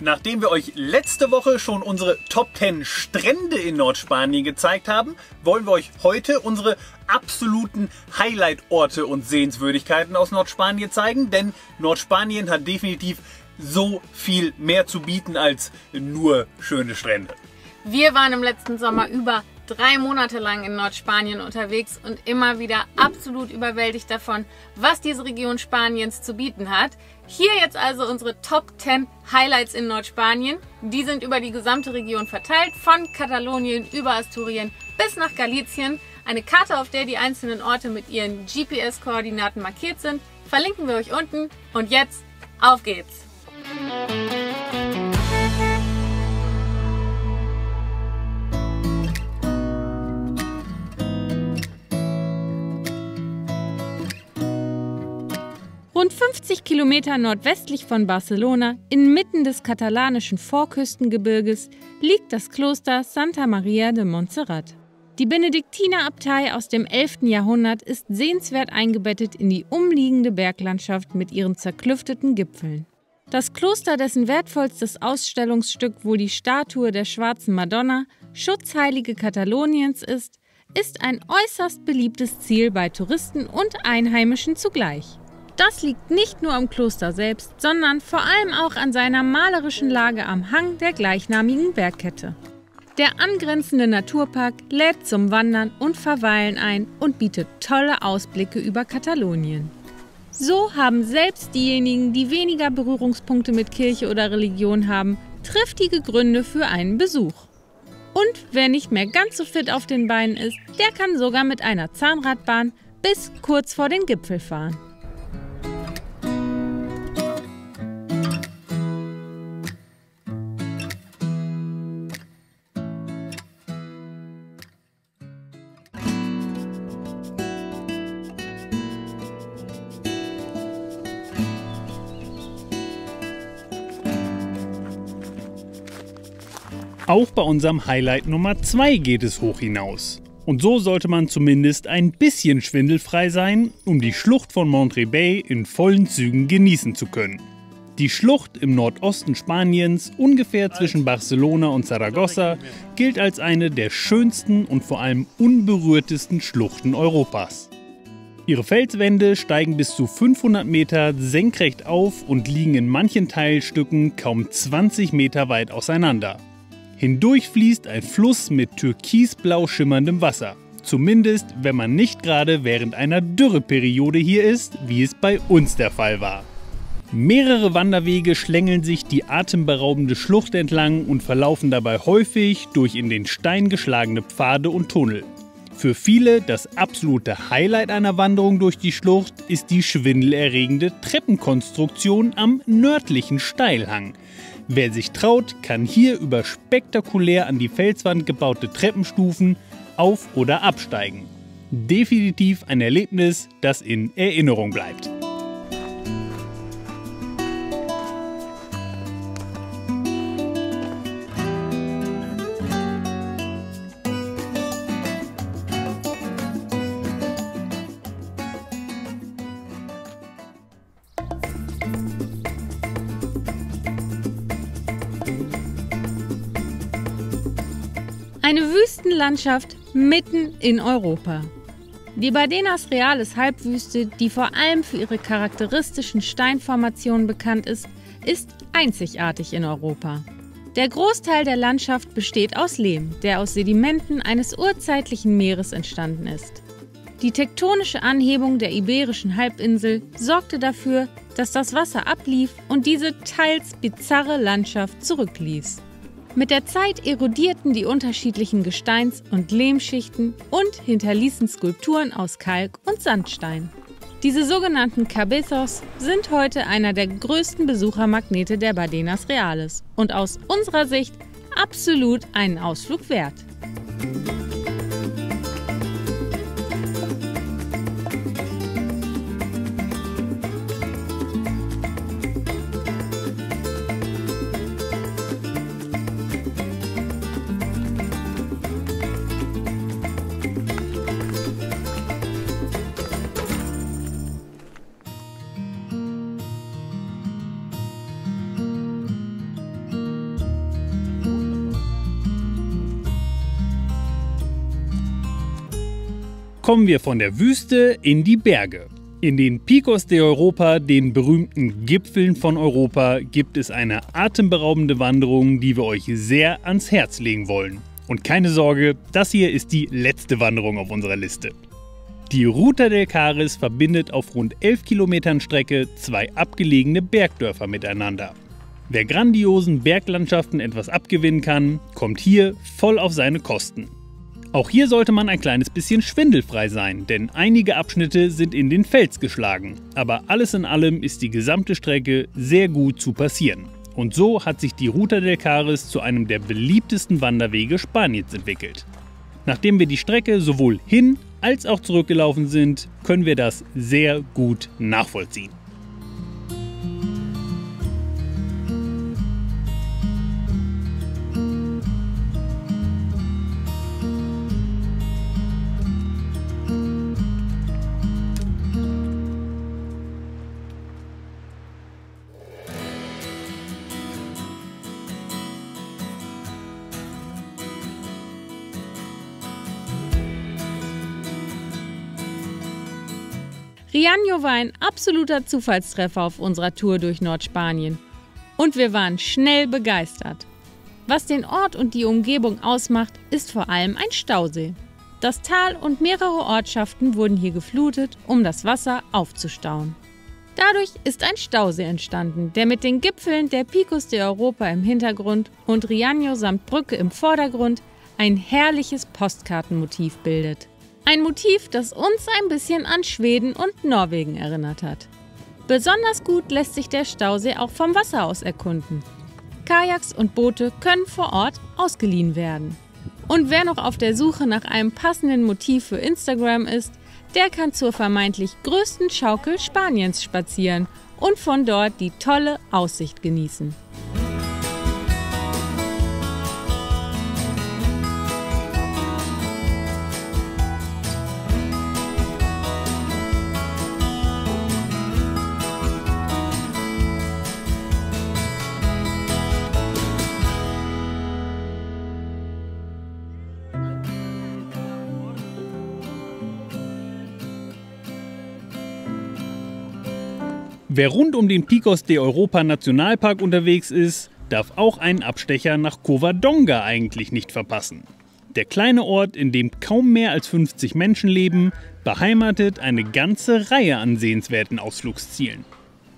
Nachdem wir euch letzte Woche schon unsere Top 10 Strände in Nordspanien gezeigt haben, wollen wir euch heute unsere absoluten Highlight-Orte und Sehenswürdigkeiten aus Nordspanien zeigen, denn Nordspanien hat definitiv so viel mehr zu bieten als nur schöne Strände. Wir waren im letzten Sommer über 3 Monate lang in Nordspanien unterwegs und immer wieder absolut überwältigt davon, was diese Region Spaniens zu bieten hat. Hier jetzt also unsere Top 10 Highlights in Nordspanien. Die sind über die gesamte Region verteilt, von Katalonien über Asturien bis nach Galicien. Eine Karte, auf der die einzelnen Orte mit ihren GPS-Koordinaten markiert sind, verlinken wir euch unten. Und jetzt, auf geht's! Rund 50 Kilometer nordwestlich von Barcelona, inmitten des katalanischen Vorküstengebirges, liegt das Kloster Santa Maria de Montserrat. Die Benediktinerabtei aus dem 11. Jahrhundert ist sehenswert eingebettet in die umliegende Berglandschaft mit ihren zerklüfteten Gipfeln. Das Kloster, dessen wertvollstes Ausstellungsstück wohl die Statue der schwarzen Madonna, Schutzheilige Kataloniens ist ein äußerst beliebtes Ziel bei Touristen und Einheimischen zugleich. Das liegt nicht nur am Kloster selbst, sondern vor allem auch an seiner malerischen Lage am Hang der gleichnamigen Bergkette. Der angrenzende Naturpark lädt zum Wandern und Verweilen ein und bietet tolle Ausblicke über Katalonien. So haben selbst diejenigen, die weniger Berührungspunkte mit Kirche oder Religion haben, triftige Gründe für einen Besuch. Und wer nicht mehr ganz so fit auf den Beinen ist, der kann sogar mit einer Zahnradbahn bis kurz vor den Gipfel fahren. Auch bei unserem Highlight Nummer 2 geht es hoch hinaus. Und so sollte man zumindest ein bisschen schwindelfrei sein, um die Schlucht von Montribey in vollen Zügen genießen zu können. Die Schlucht im Nordosten Spaniens, ungefähr zwischen Barcelona und Zaragoza, gilt als eine der schönsten und vor allem unberührtesten Schluchten Europas. Ihre Felswände steigen bis zu 500 Meter senkrecht auf und liegen in manchen Teilstücken kaum 20 Meter weit auseinander. Hindurch fließt ein Fluss mit türkisblau schimmerndem Wasser. Zumindest, wenn man nicht gerade während einer Dürreperiode hier ist, wie es bei uns der Fall war. Mehrere Wanderwege schlängeln sich die atemberaubende Schlucht entlang und verlaufen dabei häufig durch in den Stein geschlagene Pfade und Tunnel. Für viele das absolute Highlight einer Wanderung durch die Schlucht ist die schwindelerregende Treppenkonstruktion am nördlichen Steilhang. Wer sich traut, kann hier über spektakulär an die Felswand gebaute Treppenstufen auf- oder absteigen. Definitiv ein Erlebnis, das in Erinnerung bleibt. Eine Wüstenlandschaft mitten in Europa. Die Bardenas Reales Halbwüste, die vor allem für ihre charakteristischen Steinformationen bekannt ist einzigartig in Europa. Der Großteil der Landschaft besteht aus Lehm, der aus Sedimenten eines urzeitlichen Meeres entstanden ist. Die tektonische Anhebung der Iberischen Halbinsel sorgte dafür, dass das Wasser ablief und diese teils bizarre Landschaft zurückließ. Mit der Zeit erodierten die unterschiedlichen Gesteins- und Lehmschichten und hinterließen Skulpturen aus Kalk und Sandstein. Diese sogenannten Cabezos sind heute einer der größten Besuchermagnete der Bardenas Reales und aus unserer Sicht absolut einen Ausflug wert. kommen wir von der Wüste in die Berge. In den Picos de Europa, den berühmten Gipfeln von Europa, gibt es eine atemberaubende Wanderung, die wir euch sehr ans Herz legen wollen. Und keine Sorge, das hier ist die letzte Wanderung auf unserer Liste. Die Ruta del Cares verbindet auf rund 11 Kilometern Strecke zwei abgelegene Bergdörfer miteinander. Wer grandiosen Berglandschaften etwas abgewinnen kann, kommt hier voll auf seine Kosten. Auch hier sollte man ein kleines bisschen schwindelfrei sein, denn einige Abschnitte sind in den Fels geschlagen. Aber alles in allem ist die gesamte Strecke sehr gut zu passieren. Und so hat sich die Ruta del Cares zu einem der beliebtesten Wanderwege Spaniens entwickelt. Nachdem wir die Strecke sowohl hin als auch zurückgelaufen sind, können wir das sehr gut nachvollziehen. Riaño war ein absoluter Zufallstreffer auf unserer Tour durch Nordspanien. Und wir waren schnell begeistert. Was den Ort und die Umgebung ausmacht, ist vor allem ein Stausee. Das Tal und mehrere Ortschaften wurden hier geflutet, um das Wasser aufzustauen. Dadurch ist ein Stausee entstanden, der mit den Gipfeln der Picos de Europa im Hintergrund und Riaño samt Brücke im Vordergrund ein herrliches Postkartenmotiv bildet. Ein Motiv, das uns ein bisschen an Schweden und Norwegen erinnert hat. Besonders gut lässt sich der Stausee auch vom Wasser aus erkunden. Kajaks und Boote können vor Ort ausgeliehen werden. Und wer noch auf der Suche nach einem passenden Motiv für Instagram ist, der kann zur vermeintlich größten Schaukel Spaniens spazieren und von dort die tolle Aussicht genießen. Wer rund um den Picos de Europa Nationalpark unterwegs ist, darf auch einen Abstecher nach Covadonga eigentlich nicht verpassen. Der kleine Ort, in dem kaum mehr als 50 Menschen leben, beheimatet eine ganze Reihe an sehenswerten Ausflugszielen.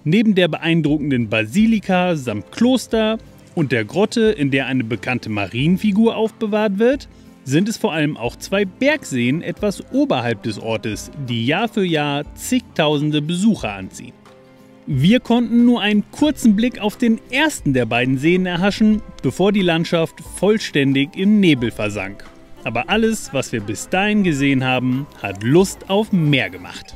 Neben der beeindruckenden Basilika samt Kloster und der Grotte, in der eine bekannte Marienfigur aufbewahrt wird, sind es vor allem auch zwei Bergseen etwas oberhalb des Ortes, die Jahr für Jahr zigtausende Besucher anziehen. Wir konnten nur einen kurzen Blick auf den ersten der beiden Seen erhaschen, bevor die Landschaft vollständig im Nebel versank. Aber alles, was wir bis dahin gesehen haben, hat Lust auf mehr gemacht.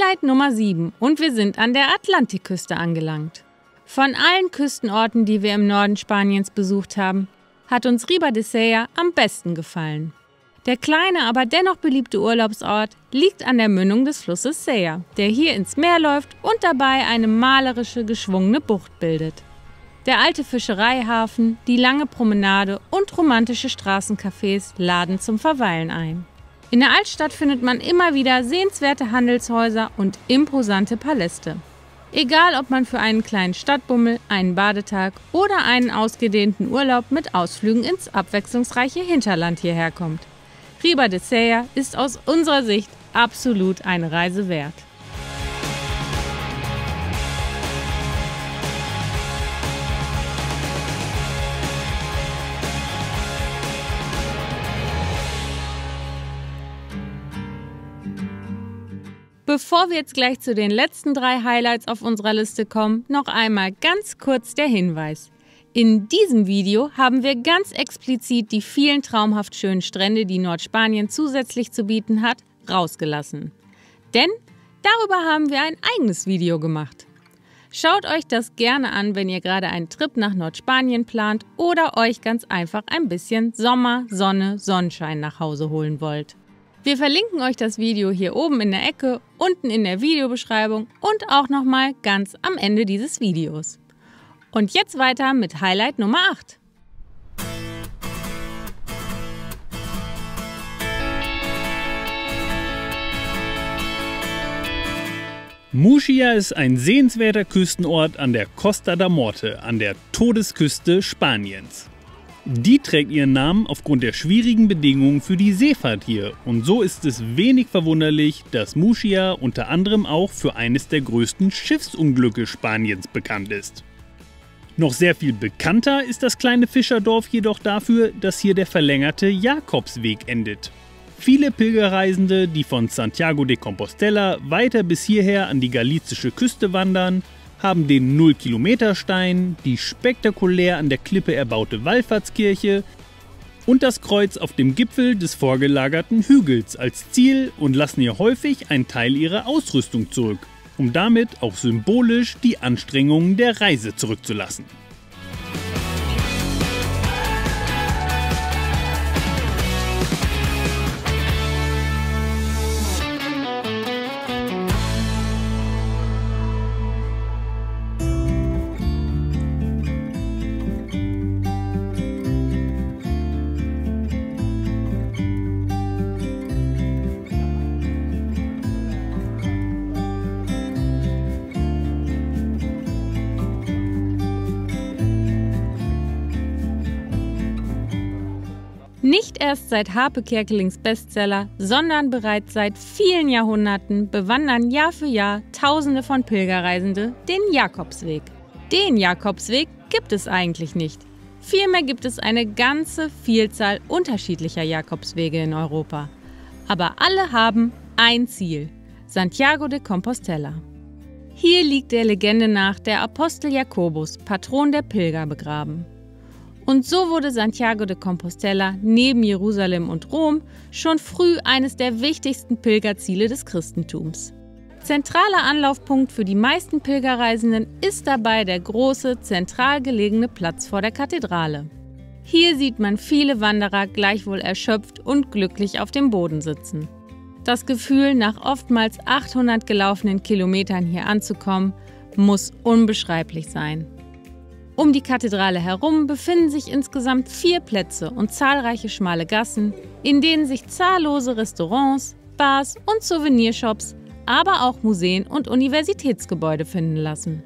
Highlight Nummer 7 und wir sind an der Atlantikküste angelangt. Von allen Küstenorten, die wir im Norden Spaniens besucht haben, hat uns Riba de Sella am besten gefallen. Der kleine, aber dennoch beliebte Urlaubsort liegt an der Mündung des Flusses Sella, der hier ins Meer läuft und dabei eine malerische, geschwungene Bucht bildet. Der alte Fischereihafen, die lange Promenade und romantische Straßencafés laden zum Verweilen ein. In der Altstadt findet man immer wieder sehenswerte Handelshäuser und imposante Paläste. Egal, ob man für einen kleinen Stadtbummel, einen Badetag oder einen ausgedehnten Urlaub mit Ausflügen ins abwechslungsreiche Hinterland hierher kommt. Riba de Sella ist aus unserer Sicht absolut eine Reise wert. Bevor wir jetzt gleich zu den letzten 3 Highlights auf unserer Liste kommen, noch einmal ganz kurz der Hinweis. In diesem Video haben wir ganz explizit die vielen traumhaft schönen Strände, die Nordspanien zusätzlich zu bieten hat, rausgelassen. Denn darüber haben wir ein eigenes Video gemacht. Schaut euch das gerne an, wenn ihr gerade einen Trip nach Nordspanien plant oder euch ganz einfach ein bisschen Sommer, Sonne, Sonnenschein nach Hause holen wollt. Wir verlinken euch das Video hier oben in der Ecke, unten in der Videobeschreibung und auch nochmal ganz am Ende dieses Videos. Und jetzt weiter mit Highlight Nummer 8. Murcia ist ein sehenswerter Küstenort an der Costa da Morte, an der Todesküste Spaniens. Die trägt ihren Namen aufgrund der schwierigen Bedingungen für die Seefahrt hier und so ist es wenig verwunderlich, dass Murcia unter anderem auch für eines der größten Schiffsunglücke Spaniens bekannt ist. Noch sehr viel bekannter ist das kleine Fischerdorf jedoch dafür, dass hier der verlängerte Jakobsweg endet. Viele Pilgerreisende, die von Santiago de Compostela weiter bis hierher an die galizische Küste wandern, haben den 0-Kilometer-Stein, die spektakulär an der Klippe erbaute Wallfahrtskirche und das Kreuz auf dem Gipfel des vorgelagerten Hügels als Ziel und lassen hier häufig einen Teil ihrer Ausrüstung zurück, um damit auch symbolisch die Anstrengungen der Reise zurückzulassen. Nicht erst seit Harpe Kerkelings Bestseller, sondern bereits seit vielen Jahrhunderten bewandern Jahr für Jahr Tausende von Pilgerreisende den Jakobsweg. Den Jakobsweg gibt es eigentlich nicht. Vielmehr gibt es eine ganze Vielzahl unterschiedlicher Jakobswege in Europa. Aber alle haben ein Ziel: Santiago de Compostela. Hier liegt der Legende nach der Apostel Jakobus, Patron der Pilger, begraben. Und so wurde Santiago de Compostela neben Jerusalem und Rom schon früh eines der wichtigsten Pilgerziele des Christentums. Zentraler Anlaufpunkt für die meisten Pilgerreisenden ist dabei der große, zentral gelegene Platz vor der Kathedrale. Hier sieht man viele Wanderer gleichwohl erschöpft und glücklich auf dem Boden sitzen. Das Gefühl, nach oftmals 800 gelaufenen Kilometern hier anzukommen, muss unbeschreiblich sein. Um die Kathedrale herum befinden sich insgesamt 4 Plätze und zahlreiche schmale Gassen, in denen sich zahllose Restaurants, Bars und Souvenirshops, aber auch Museen und Universitätsgebäude finden lassen.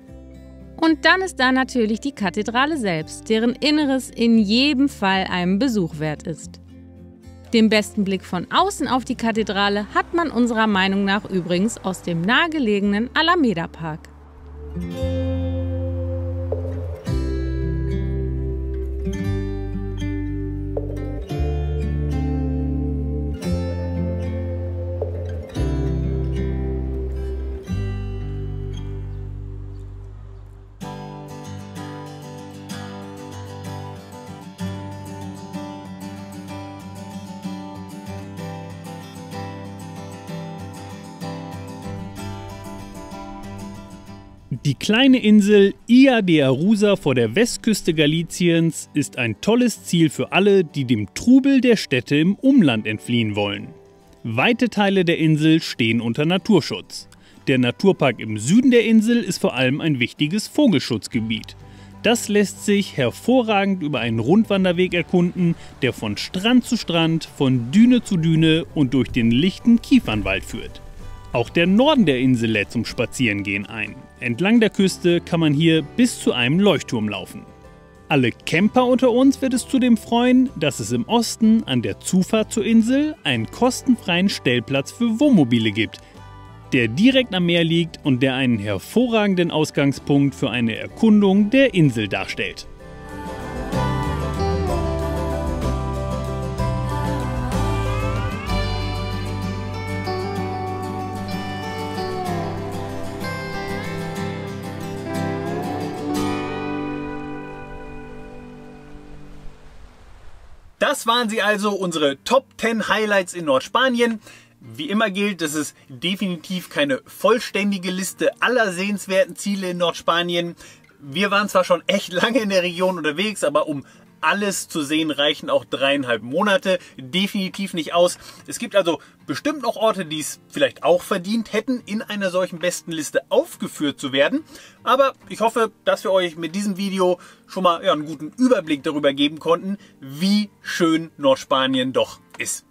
Und dann ist da natürlich die Kathedrale selbst, deren Inneres in jedem Fall einem Besuch wert ist. Den besten Blick von außen auf die Kathedrale hat man unserer Meinung nach übrigens aus dem nahegelegenen Alameda Park. Die kleine Insel Ilha de Arousa vor der Westküste Galiciens ist ein tolles Ziel für alle, die dem Trubel der Städte im Umland entfliehen wollen. Weite Teile der Insel stehen unter Naturschutz. Der Naturpark im Süden der Insel ist vor allem ein wichtiges Vogelschutzgebiet. Das lässt sich hervorragend über einen Rundwanderweg erkunden, der von Strand zu Strand, von Düne zu Düne und durch den lichten Kiefernwald führt. Auch der Norden der Insel lädt zum Spazierengehen ein. Entlang der Küste kann man hier bis zu einem Leuchtturm laufen. Alle Camper unter uns wird es zudem freuen, dass es im Osten an der Zufahrt zur Insel einen kostenfreien Stellplatz für Wohnmobile gibt, der direkt am Meer liegt und der einen hervorragenden Ausgangspunkt für eine Erkundung der Insel darstellt. Das waren sie also, unsere Top 10 Highlights in Nordspanien. Wie immer gilt, das ist definitiv keine vollständige Liste aller sehenswerten Ziele in Nordspanien. Wir waren zwar schon echt lange in der Region unterwegs, aber um alles zu sehen reichen auch 3,5 Monate definitiv nicht aus. Es gibt also bestimmt noch Orte, die es vielleicht auch verdient hätten, in einer solchen Bestenliste aufgeführt zu werden. Aber ich hoffe, dass wir euch mit diesem Video schon mal einen guten Überblick darüber geben konnten, wie schön Nordspanien doch ist.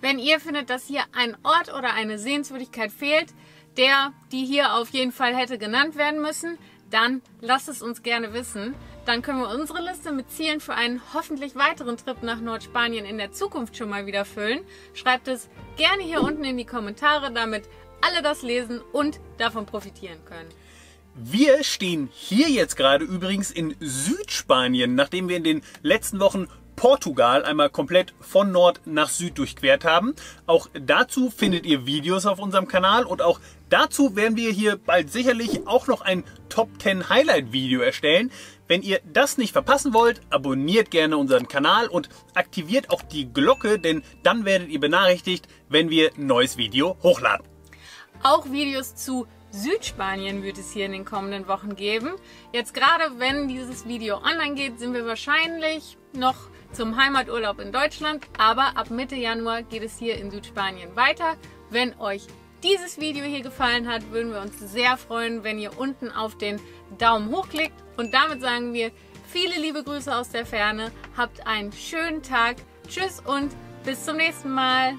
Wenn ihr findet, dass hier ein Ort oder eine Sehenswürdigkeit fehlt, die hier auf jeden Fall hätte genannt werden müssen, dann lasst es uns gerne wissen. Dann können wir unsere Liste mit Zielen für einen hoffentlich weiteren Trip nach Nordspanien in der Zukunft schon mal wieder füllen. Schreibt es gerne hier unten in die Kommentare, damit alle das lesen und davon profitieren können. Wir stehen hier jetzt gerade übrigens in Südspanien, nachdem wir in den letzten Wochen Portugal einmal komplett von Nord nach Süd durchquert haben. Auch dazu findet ihr Videos auf unserem Kanal und auch dazu werden wir hier bald sicherlich auch noch ein Top 10 Highlight Video erstellen. Wenn ihr das nicht verpassen wollt, abonniert gerne unseren Kanal und aktiviert auch die Glocke, denn dann werdet ihr benachrichtigt, wenn wir ein neues Video hochladen. Auch Videos zu Südspanien wird es hier in den kommenden Wochen geben. Jetzt gerade, wenn dieses Video online geht, sind wir wahrscheinlich noch zum Heimaturlaub in Deutschland, aber ab Mitte Januar geht es hier in Südspanien weiter. Wenn euch dieses Video hier gefallen hat, würden wir uns sehr freuen, wenn ihr unten auf den Daumen hoch klickt. Und damit sagen wir viele liebe Grüße aus der Ferne, habt einen schönen Tag, tschüss und bis zum nächsten Mal.